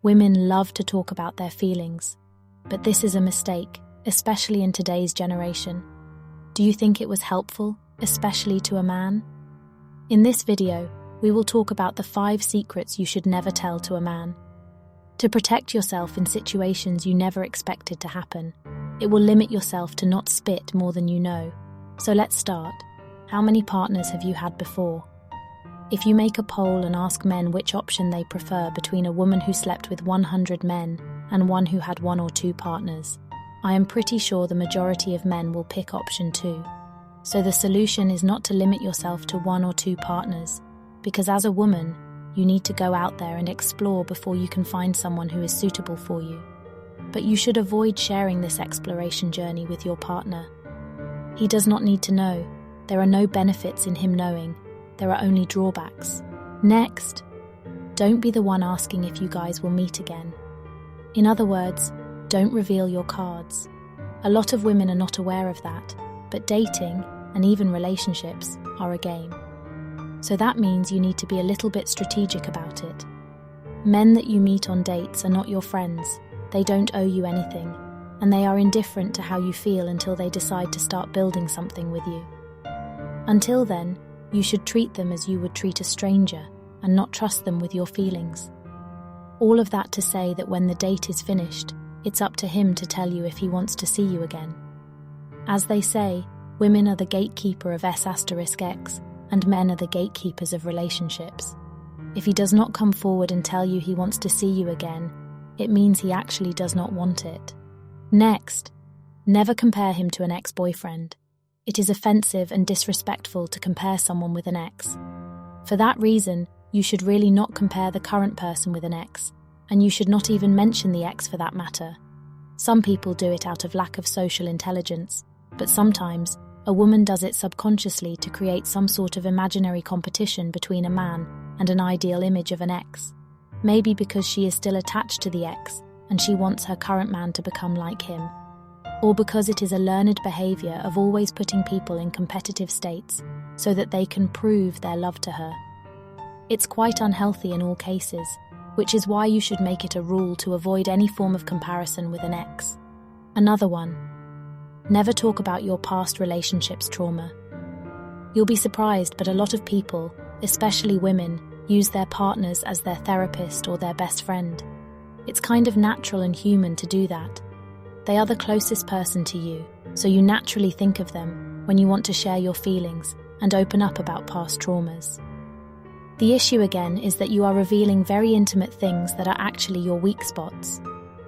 Women love to talk about their feelings, but this is a mistake, especially in today's generation. Do you think it was helpful, especially to a man? In this video, we will talk about the 5 secrets you should never tell to a man. To protect yourself in situations you never expected to happen, it will limit yourself to not spit more than you know. So let's start. How many partners have you had before? If you make a poll and ask men which option they prefer between a woman who slept with 100 men and one who had 1 or 2 partners, I am pretty sure the majority of men will pick option 2. So the solution is not to limit yourself to 1 or 2 partners, because as a woman, you need to go out there and explore before you can find someone who is suitable for you. But you should avoid sharing this exploration journey with your partner. He does not need to know. There are no benefits in him knowing. There are only drawbacks. Next, don't be the one asking if you guys will meet again. In other words, don't reveal your cards. A lot of women are not aware of that, but dating, and even relationships, are a game. So that means you need to be a little bit strategic about it. Men that you meet on dates are not your friends. They don't owe you anything, and they are indifferent to how you feel until they decide to start building something with you. Until then, you should treat them as you would treat a stranger and not trust them with your feelings. All of that to say that when the date is finished, it's up to him to tell you if he wants to see you again. As they say, women are the gatekeeper of S*X, and men are the gatekeepers of relationships. If he does not come forward and tell you he wants to see you again, it means he actually does not want it. Next, never compare him to an ex-boyfriend. It is offensive and disrespectful to compare someone with an ex. For that reason, you should really not compare the current person with an ex, and you should not even mention the ex for that matter. Some people do it out of lack of social intelligence, but sometimes a woman does it subconsciously to create some sort of imaginary competition between a man and an ideal image of an ex. Maybe because she is still attached to the ex and she wants her current man to become like him. Or because it is a learned behavior of always putting people in competitive states so that they can prove their love to her. It's quite unhealthy in all cases, which is why you should make it a rule to avoid any form of comparison with an ex. Another one. Never talk about your past relationships' trauma. You'll be surprised, but a lot of people, especially women, use their partners as their therapist or their best friend. It's kind of natural and human to do that. They are the closest person to you, so you naturally think of them when you want to share your feelings and open up about past traumas. The issue again is that you are revealing very intimate things that are actually your weak spots.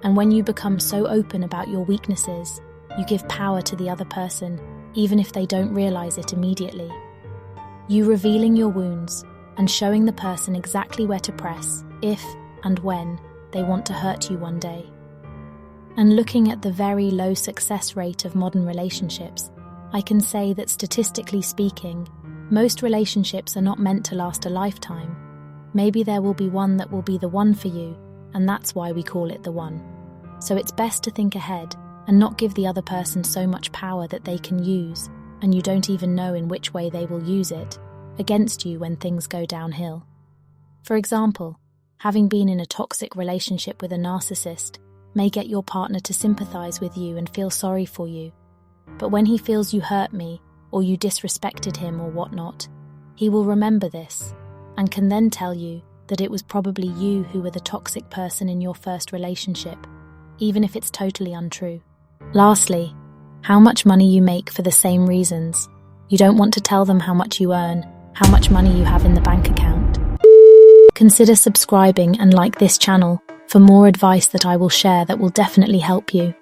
And when you become so open about your weaknesses, you give power to the other person, even if they don't realize it immediately. You revealing your wounds and showing the person exactly where to press if and when they want to hurt you one day. And looking at the very low success rate of modern relationships, I can say that statistically speaking, most relationships are not meant to last a lifetime. Maybe there will be one that will be the one for you, and that's why we call it the one. So it's best to think ahead and not give the other person so much power that they can use, and you don't even know in which way they will use it, against you when things go downhill. For example, having been in a toxic relationship with a narcissist may get your partner to sympathize with you and feel sorry for you. But when he feels you hurt me, or you disrespected him or whatnot, he will remember this, and can then tell you that it was probably you who were the toxic person in your first relationship, even if it's totally untrue. Lastly, how much money you make for the same reasons. You don't want to tell them how much you earn, how much money you have in the bank account. Consider subscribing and like this channel for more advice that I will share that will definitely help you.